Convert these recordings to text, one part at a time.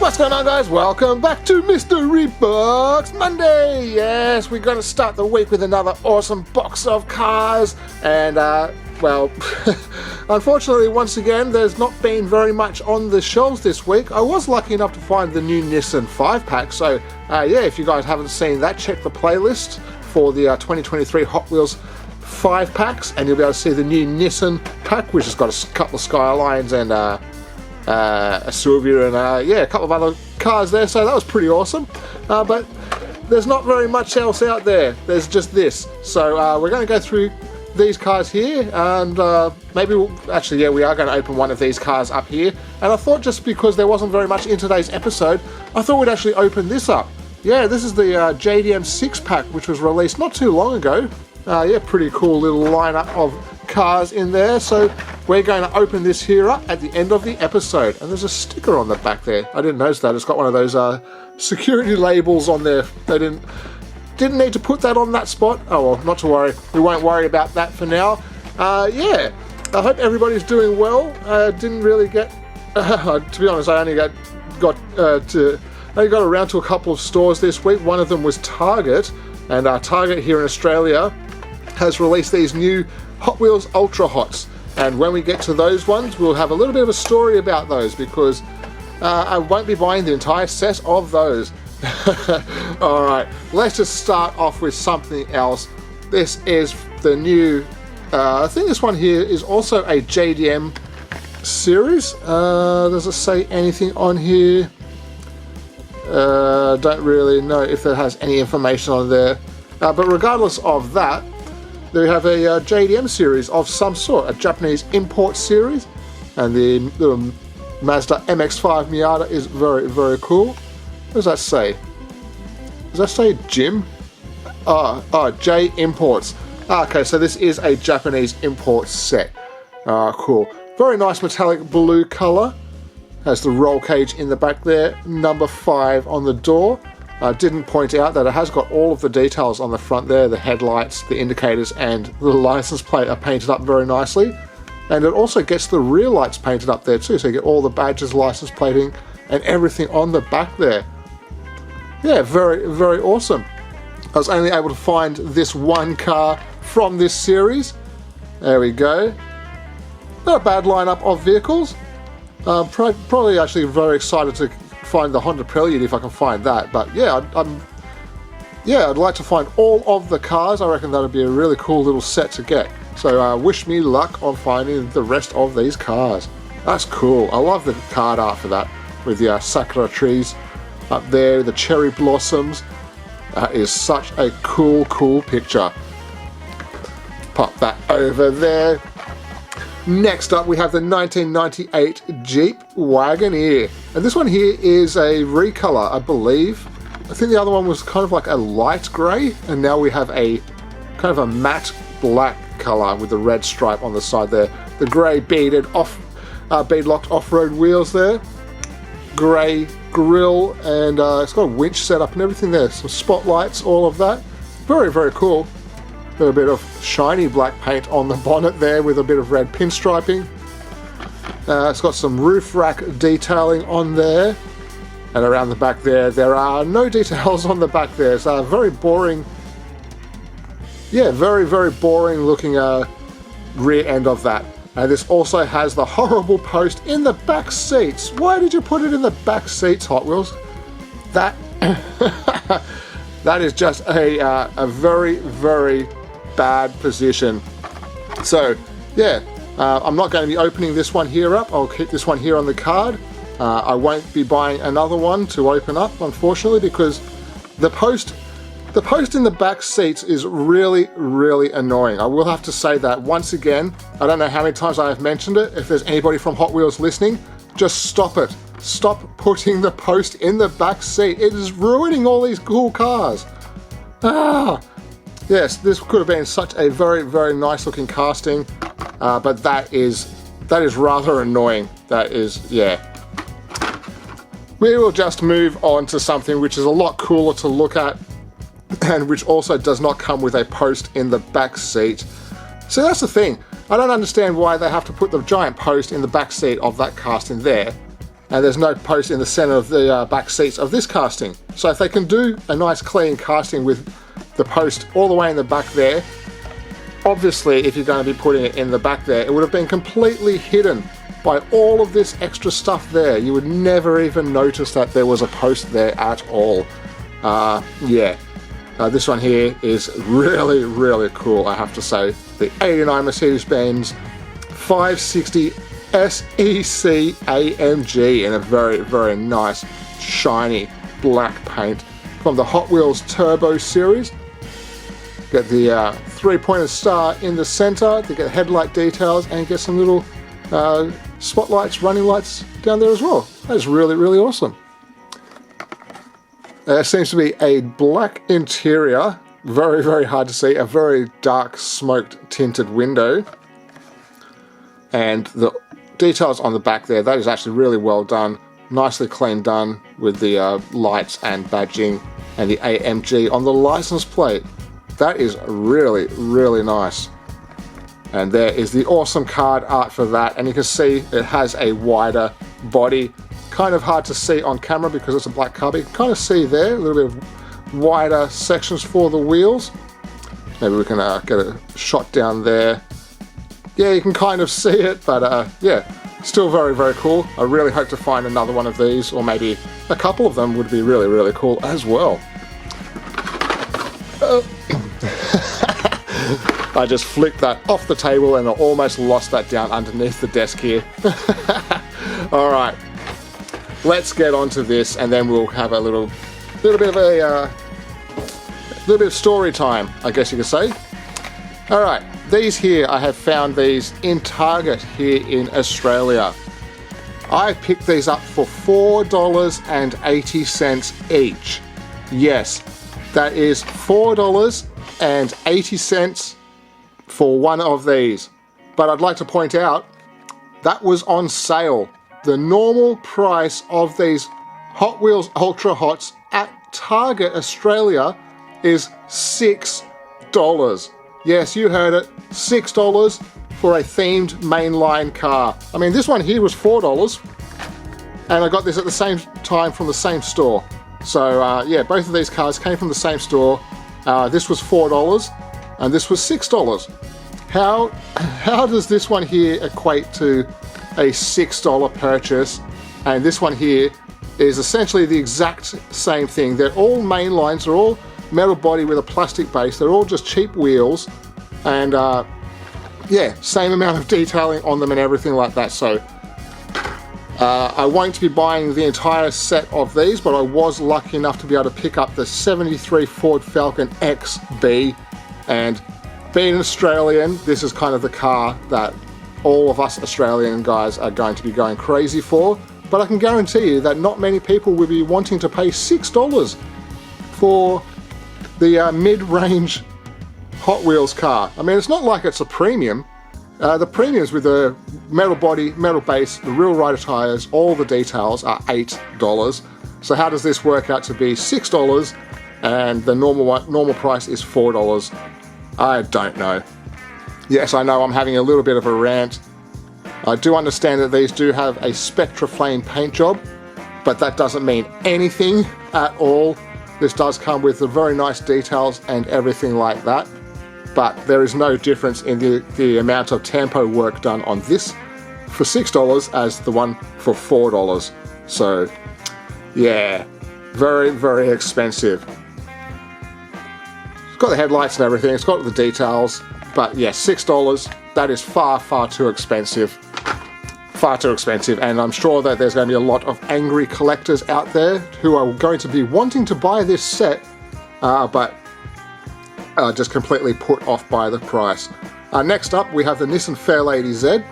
What's going on, guys? Welcome back to Mystery Box Monday. Yes, we're going to start the week with another awesome box of cars. And, well, unfortunately, once again, there's not been very much on the shelves this week. I was lucky enough to find the new Nissan 5-pack. So, yeah, if you guys haven't seen that, check the playlist for the 2023 Hot Wheels 5-packs. And you'll be able to see the new Nissan pack, which has got a couple of Skylines and a Subaru and yeah, a couple of other cars there, so that was pretty awesome. But there's not very much else out there. There's just this. So we're going to go through these cars here, and maybe actually, yeah, we are going to open one of these cars up here. And I thought, just because there wasn't very much in today's episode, I thought we'd actually open this up. Yeah, this is the JDM 6-pack, which was released not too long ago. Yeah, pretty cool little lineup of cars in there. So we're going to open this here up at the end of the episode. And there's a sticker on the back there. I didn't notice that. It's got one of those security labels on there. They didn't need to put that on that spot. Oh well, not to worry. We won't worry about that for now. Yeah, I hope everybody's doing well. Didn't really get, to be honest, I only got around to a couple of stores this week. One of them was Target, and Target here in Australia has released these new Hot Wheels Ultra Hots. And when we get to those ones, we'll have a little bit of a story about those, because I won't be buying the entire set of those. Alright, let's just start off with something else. This is the new, I think this one here is also a JDM series. Does it say anything on here? Don't really know if it has any information on there. But regardless of that, they have a JDM series of some sort, a Japanese import series, and the Mazda MX-5 Miata is very, very cool. What does that say? Does that say Jim? Oh, J Imports. Okay, so this is a Japanese import set. Cool. Very nice metallic blue colour. Has the roll cage in the back there, number 5 on the door. Didn't point out that it has got all of the details on the front there. The headlights, the indicators, and the license plate are painted up very nicely. And it also gets the rear lights painted up there too, so you get all the badges, license plating, and everything on the back there. Yeah, very, very awesome. I was only able to find this one car from this series. There we go. Not a bad lineup of vehicles. Probably actually very excited to find the Honda Prelude if I can find that. But yeah, I'd like to find all of the cars. I reckon that would be a really cool little set to get. So wish me luck on finding the rest of these cars. That's cool. I love the card art for that, with the sakura trees up there, the cherry blossoms. That is such a cool picture. Pop that over there. Next up, we have the 1998 Jeep Wagoneer. And this one here is a recolor, I believe. I think the other one was kind of like a light grey, and now we have a kind of a matte black colour with the red stripe on the side there. The grey bead locked off-road wheels there. Grey grille, and it's got a winch set up and everything there. Some spotlights, all of that. Very, very cool. A bit of shiny black paint on the bonnet there with a bit of red pinstriping. It's got some roof rack detailing on there, and around the back there are no details on the back there. It's a very boring, yeah, very, very boring looking rear end of that. And this also has the horrible post in the back seats. Why did you put it in the back seats, Hot Wheels? That that is just a very, very bad position. So yeah, I'm not going to be opening this one here up. I'll keep this one here on the card. I won't be buying another one to open up, unfortunately, because the post in the back seats is really, really annoying. I will have to say that once again. I don't know how many times I have mentioned it. If there's anybody from Hot Wheels listening, just stop it. Stop putting the post in the back seat. It is ruining all these cool cars. Yes, this could have been such a very, very nice looking casting, but that is rather annoying. That is, yeah. We will just move on to something which is a lot cooler to look at, and which also does not come with a post in the back seat. So that's the thing. I don't understand why they have to put the giant post in the back seat of that casting there. and there's no post in the center of the back seats of this casting. So if they can do a nice clean casting with the post all the way in the back there, obviously if you're going to be putting it in the back there, it would have been completely hidden by all of this extra stuff there. You would never even notice that there was a post there at all. This one here is really, really cool, I have to say. The 89 Mercedes-Benz 560 SEC AMG in a very, very nice, shiny black paint from the Hot Wheels Turbo series. Get the three-pointed star in the center to get headlight details and get some little spotlights, running lights down there as well. That's really, really awesome. There seems to be a black interior, very, very hard to see, a very dark smoked tinted window. And the details on the back there, that is actually really well done, nicely clean done with the lights and badging and the AMG on the license plate. That is really, really nice. And there is the awesome card art for that, and you can see it has a wider body. Kind of hard to see on camera because it's a black car, but you can kind of see there a little bit of wider sections for the wheels. Maybe we can get a shot down there. Yeah, you can kind of see it, but yeah, still very, very cool. I really hope to find another one of these, or maybe a couple of them would be really, really cool as well. I just flicked that off the table and I almost lost that down underneath the desk here. Alright, let's get on to this and then we'll have a little bit of story time, I guess you could say. Alright, these here, I have found these in Target here in Australia. I picked these up for $4.80 each. Yes, that is $4.80 for one of these. But I'd like to point out, that was on sale. The normal price of these Hot Wheels Ultra Hots at Target Australia is $6. Yes, you heard it, $6 for a themed mainline car. I mean, this one here was $4, and I got this at the same time from the same store. So yeah, both of these cars came from the same store. This was $4, and this was $6. How does this one here equate to a $6 purchase, and this one here is essentially the exact same thing? They're all main lines, they're all metal body with a plastic base, they're all just cheap wheels, and yeah, same amount of detailing on them and everything like that. So I won't be buying the entire set of these, but I was lucky enough to be able to pick up the 73 Ford Falcon XB, and being an Australian, this is kind of the car that all of us Australian guys are going to be going crazy for. But I can guarantee you that not many people will be wanting to pay $6 for the mid-range Hot Wheels car. I mean, it's not like it's a premium. The premiums with the metal body, metal base, the real rider tires, all the details are $8. So how does this work out to be $6 and the normal price is $4? I don't know. Yes, I know I'm having a little bit of a rant. I do understand that these do have a Spectraflame paint job, but that doesn't mean anything at all. This does come with the very nice details and everything like that, but there is no difference in the amount of tempo work done on this for $6 as the one for $4. So yeah, very, very expensive. It's got the headlights and everything, it's got the details, but yeah, $6, that is far, far too expensive. Far too expensive, and I'm sure that there's going to be a lot of angry collectors out there who are going to be wanting to buy this set, but just completely put off by the price. Next up, we have the Nissan Fairlady Z.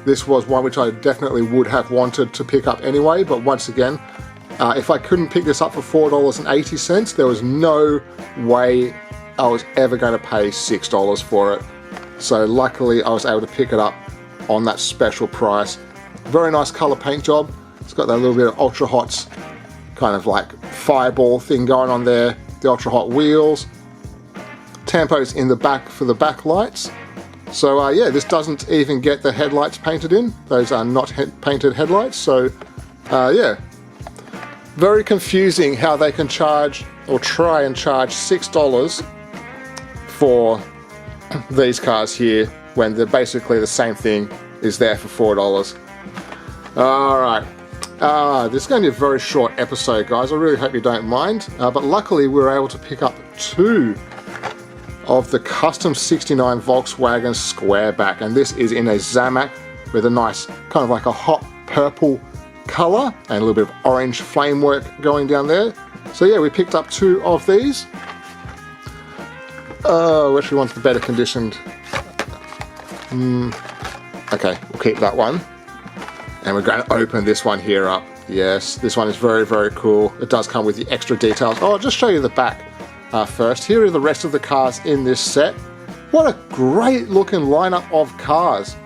This was one which I definitely would have wanted to pick up anyway, but once again, if I couldn't pick this up for $4.80, there was no way I was ever going to pay $6 for it. So luckily I was able to pick it up on that special price. Very nice color paint job. It's got that little bit of Ultra Hots kind of like fireball thing going on there. The Ultra Hot wheels. Tampos in the back for the back lights. So yeah, this doesn't even get the headlights painted in. Those are not painted headlights, so Yeah, very confusing how they can charge or try and charge $6 for these cars here when they're basically the same thing is there for $4. Alright, this is going to be a very short episode, guys. I really hope you don't mind, but luckily we were able to pick up 2 of the custom 69 Volkswagen Squareback, and this is in a Zamac with a nice kind of like a hot purple colour and a little bit of orange flamework going down there. So yeah, we picked up 2 of these. Which we want the better conditioned. Okay, we'll keep that one. And we're going to open this one here up. Yes, this one is very, very cool. It does come with the extra details. Oh, I'll just show you the back first. Here are the rest of the cars in this set. What a great looking lineup of cars.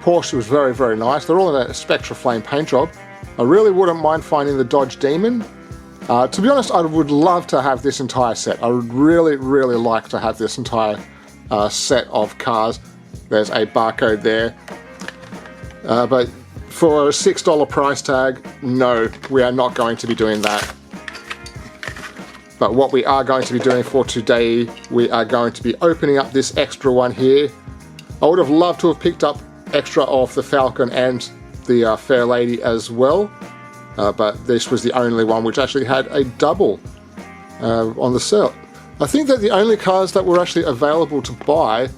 Porsche was very, very nice. They're all in a Spectra Flame paint job. I really wouldn't mind finding the Dodge Demon. To be honest, I would love to have this entire set. I would really, really like to have this entire set of cars. There's a barcode there. But for a $6 price tag, no, we are not going to be doing that. But what we are going to be doing for today, we are going to be opening up this extra one here. I would have loved to have picked up extra of the Falcon and the Fairlady as well. But this was the only one which actually had a double on the set. I think that the only cars that were actually available to buy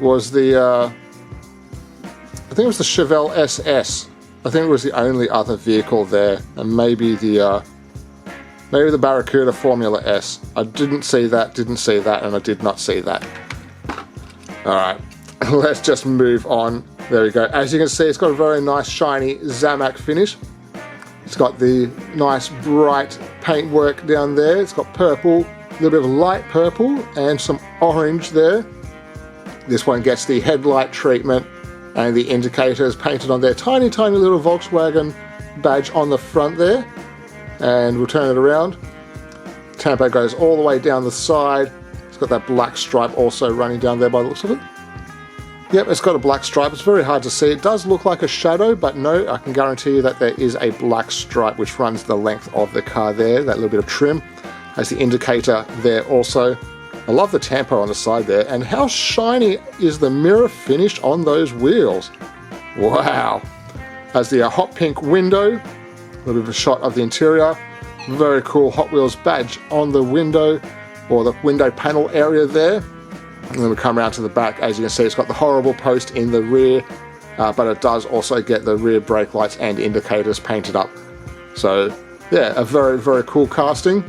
was the, I think it was the Chevelle SS. I think it was the only other vehicle there, and maybe the Barracuda Formula S. I didn't see that, and I did not see that. Alright, let's just move on. There we go. As you can see, it's got a very nice shiny Zamac finish. It's got the nice bright paintwork down there. It's got purple, a little bit of light purple, and some orange there. This one gets the headlight treatment and the indicators painted on their tiny, tiny little Volkswagen badge on the front there. And we'll turn it around. Tempo goes all the way down the side. It's got that black stripe also running down there by the looks of it. Yep, it's got a black stripe. It's very hard to see. It does look like a shadow, but no, I can guarantee you that there is a black stripe which runs the length of the car there. That little bit of trim has the indicator there also. I love the tempo on the side there. And how shiny is the mirror finish on those wheels? Wow. Has the hot pink window. A little bit of a shot of the interior. Very cool Hot Wheels badge on the window, or the window panel area there. And then we come around to the back. As you can see, it's got the horrible post in the rear, but it does also get the rear brake lights and indicators painted up. So yeah, a very, very cool casting.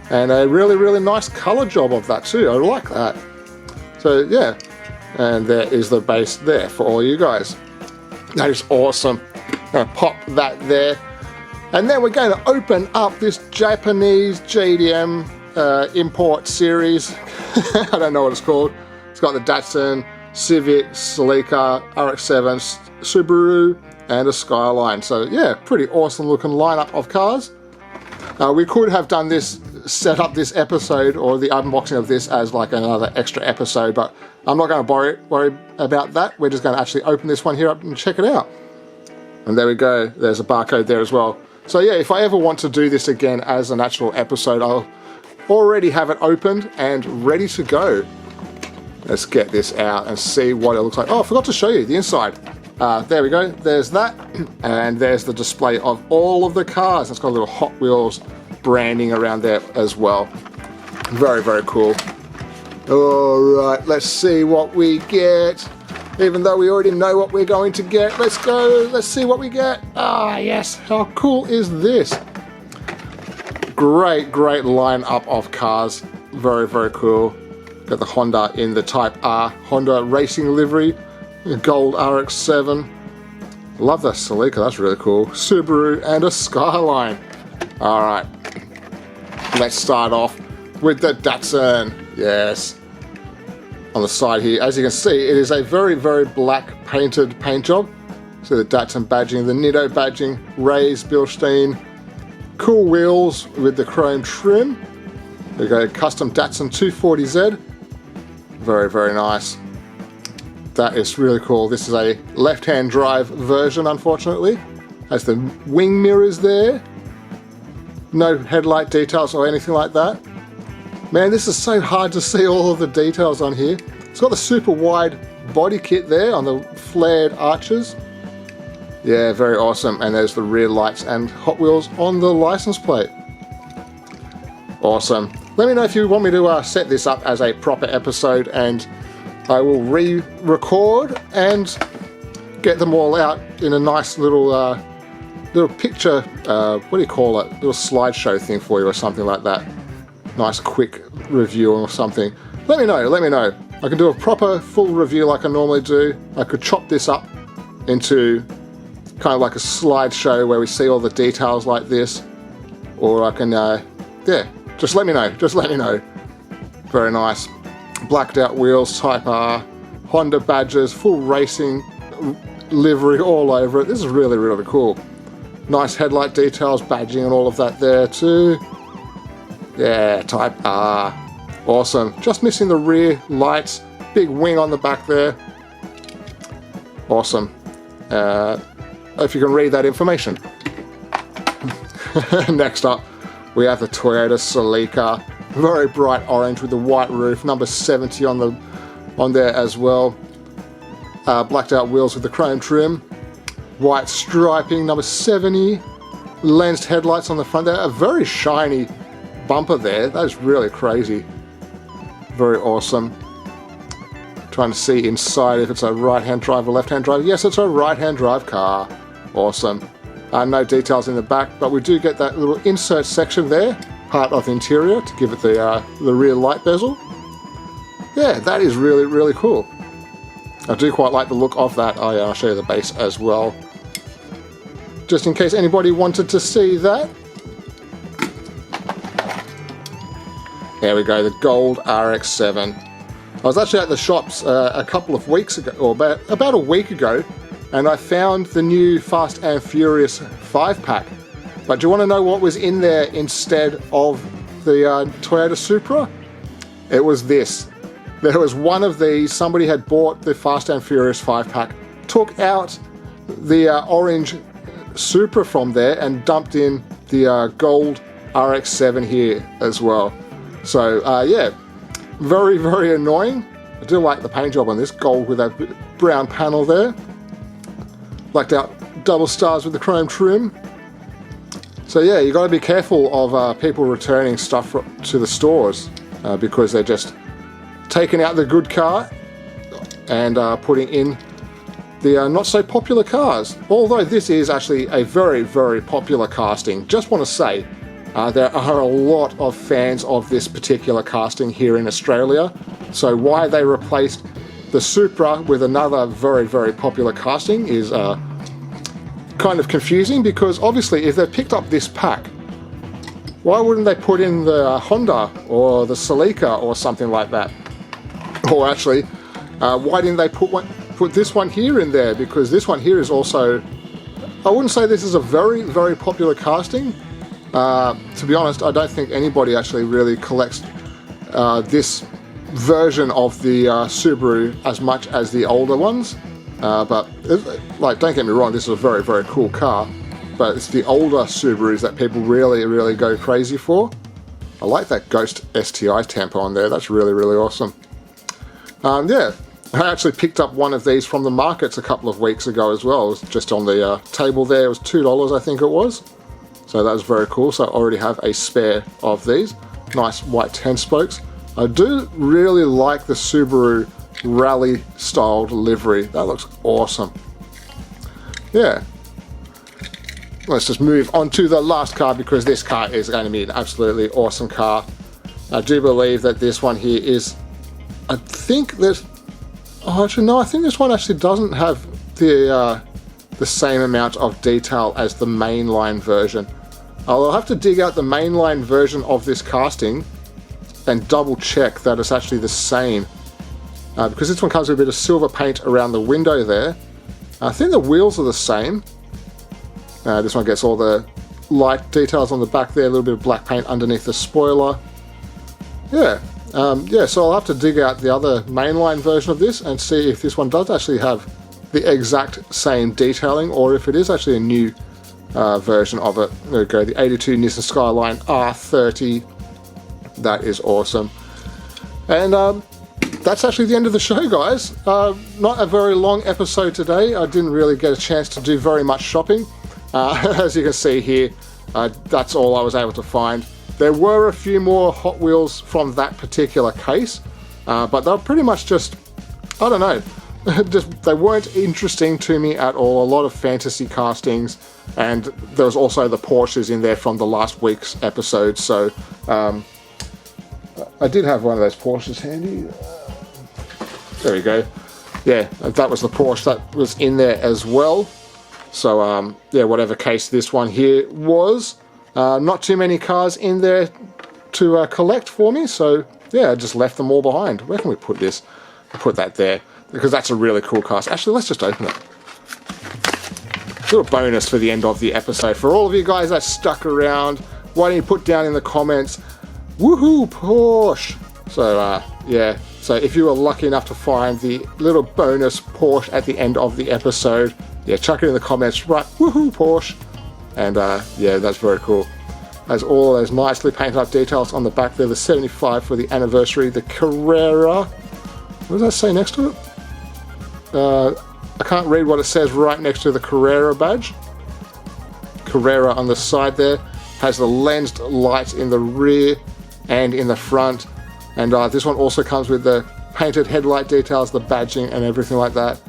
And a really, really nice colour job of that too. I like that. So yeah, and there is the base there for all you guys. That is awesome. I'm gonna pop that there. And then we're going to open up this Japanese JDM Import Series. I don't know what it's called. It's got the Datsun, Civic, Celica, RX-7, Subaru, and a Skyline. So yeah, pretty awesome looking lineup of cars. We could have done this, set up this episode or the unboxing of this as like another extra episode, but I'm not going to worry about that. We're just going to actually open this one here up and check it out. And there we go. There's a barcode there as well. So yeah, if I ever want to do this again as an actual episode, I'll already have it opened and ready to go. Let's get this out and see what it looks like. Oh, I forgot to show you the inside. There we go. There's that. And there's the display of all of the cars. It's got a little Hot Wheels branding around there as well. Very, very cool. All right, let's see what we get. Even though we already know what we're going to get, let's go. Let's see what we get. Ah, yes. How cool is this? Great, great lineup of cars. Very, very cool. Got the Honda in the Type R Honda racing livery. Gold RX-7. Love that Celica. That's really cool. Subaru and a Skyline. All right. Let's start off with the Datsun. Yes. On the side here, as you can see, it is a very, very black painted paint job. So the Datsun badging, the Nitto badging, raised Bilstein, cool wheels with the chrome trim. There we go, custom Datsun 240Z. Very, very nice. That is really cool. This is a left-hand drive version, unfortunately. Has the wing mirrors there. No headlight details or anything like that. Man, this is so hard to see all of the details on here. It's got the super wide body kit there on the flared arches. Yeah, very awesome. And there's the rear lights and Hot Wheels on the license plate. Awesome. Let me know if you want me to set this up as a proper episode, and I will re-record and get them all out in a nice little picture, what do you call it? Little slideshow thing for you or something like that. Nice quick review or something. Let me know, let me know. I can do a proper full review like I normally do. I could chop this up into kind of like a slideshow where we see all the details like this. Or I can, yeah, just let me know, just let me know. Very nice. Blacked out wheels, Type R, Honda badges, full racing livery all over it. This is really, really cool. Nice headlight details, badging and all of that there too. Yeah, Type R. Awesome. Just missing the rear lights. Big wing on the back there. Awesome. If you can read that information. Next up, we have the Toyota Celica. Very bright orange with the white roof. Number 70 on there as well. Blacked out wheels with the chrome trim. White striping, number 70. Lensed headlights on the front there. A very shiny bumper there. That is really crazy. Very awesome. Trying to see inside if it's a right-hand drive or left-hand drive. Yes, it's a right-hand drive car. Awesome. No details in the back, but we do get that little insert section there, part of the interior, to give it the rear light bezel. Yeah, that is really, really cool. I do quite like the look of that. Oh yeah, I'll show you the base as well. Just in case anybody wanted to see that. There we go, the gold RX-7. I was actually at the shops a couple of weeks ago, or about a week ago, and I found the new Fast and Furious 5-pack. But do you want to know what was in there instead of the Toyota Supra? It was this. There was one of these, somebody had bought the Fast and Furious 5-pack, took out the orange Supra from there and dumped in the gold RX-7 here as well. So yeah, very, very annoying. I do like the paint job on this, gold with that brown panel there. Blacked out double stars with the chrome trim. So yeah, you got to be careful of people returning stuff to the stores because they're just taking out the good car and putting in the not so popular cars. Although this is actually a very, very popular casting. Just want to say, there are a lot of fans of this particular casting here in Australia. So why they replaced the Supra with another very, very popular casting is kind of confusing, because obviously if they picked up this pack, why wouldn't they put in the Honda or the Celica or something like that? Or actually, why didn't they put this one here in there? Because this one here is also, I wouldn't say this is a very, very popular casting. To be honest, I don't think anybody actually really collects this version of the Subaru as much as the older ones. But like, don't get me wrong, this is a very, very cool car. But it's the older Subarus that people really, really go crazy for. I like that Ghost STI tempo on there. That's really, really awesome. Yeah, I actually picked up one of these from the markets a couple of weeks ago as well. It was just on the table there. It was $2, I think it was. So that was very cool. So I already have a spare of these. Nice white 10 spokes. I do really like the Subaru Rally styled livery. That looks awesome. Yeah. Let's just move on to the last car, because this car is going to be an absolutely awesome car. I do believe that this one here is, I think there's, oh actually no, I think this one actually doesn't have the same amount of detail as the mainline version. I'll have to dig out the mainline version of this casting and double check that it's actually the same. Because this one comes with a bit of silver paint around the window there. I think the wheels are the same. This one gets all the light details on the back there, a little bit of black paint underneath the spoiler. Yeah, yeah, so I'll have to dig out the other mainline version of this and see if this one does actually have the exact same detailing, or if it is actually a new version of it. There we go, the 82 Nissan Skyline R30. That is awesome. And that's actually the end of the show, guys. Not a very long episode today. I didn't really get a chance to do very much shopping. As you can see here, that's all I was able to find. There were a few more Hot Wheels from that particular case, but they were pretty much just, I don't know, they weren't interesting to me at all. A lot of fantasy castings, and there was also the Porsches in there from the last week's episode. So I did have one of those Porsches handy. There we go. Yeah, that was the Porsche that was in there as well. So yeah, whatever case this one here was, not too many cars in there to collect for me. So yeah, I just left them all behind. Where can we put this? I'll put that there, because that's a really cool car. Actually, let's just open it. Little bonus for the end of the episode. For all of you guys that stuck around, why don't you put down in the comments, woohoo, Porsche! So yeah, so if you were lucky enough to find the little bonus Porsche at the end of the episode, yeah, chuck it in the comments, right, woohoo, Porsche! And yeah, that's very cool. Has all those nicely painted up details on the back there, the 75 for the anniversary, the Carrera. What does that say next to it? I can't read what it says right next to the Carrera badge. Carrera on the side there. Has the lensed lights in the rear and in the front. And this one also comes with the painted headlight details, the badging and everything like that.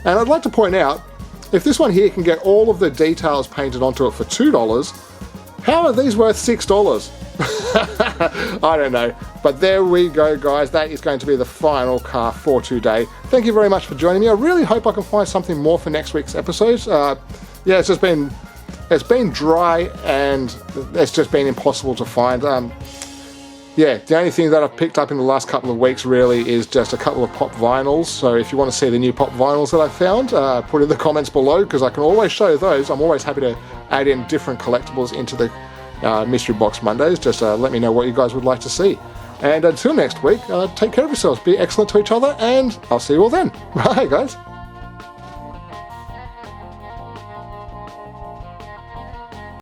And I'd like to point out, if this one here can get all of the details painted onto it for $2, how are these worth $6? I don't know. But there we go, guys. That is going to be the final car for today. Thank you very much for joining me. I really hope I can find something more for next week's episodes. Yeah, it's been dry and it's just been impossible to find. Yeah, the only thing that I've picked up in the last couple of weeks really is just a couple of pop vinyls. So if you want to see the new pop vinyls that I found, put in the comments below, because I can always show those. I'm always happy to add in different collectibles into the Mystery Box Mondays. Just let me know what you guys would like to see. And until next week, take care of yourselves, be excellent to each other, and I'll see you all then. Bye, guys.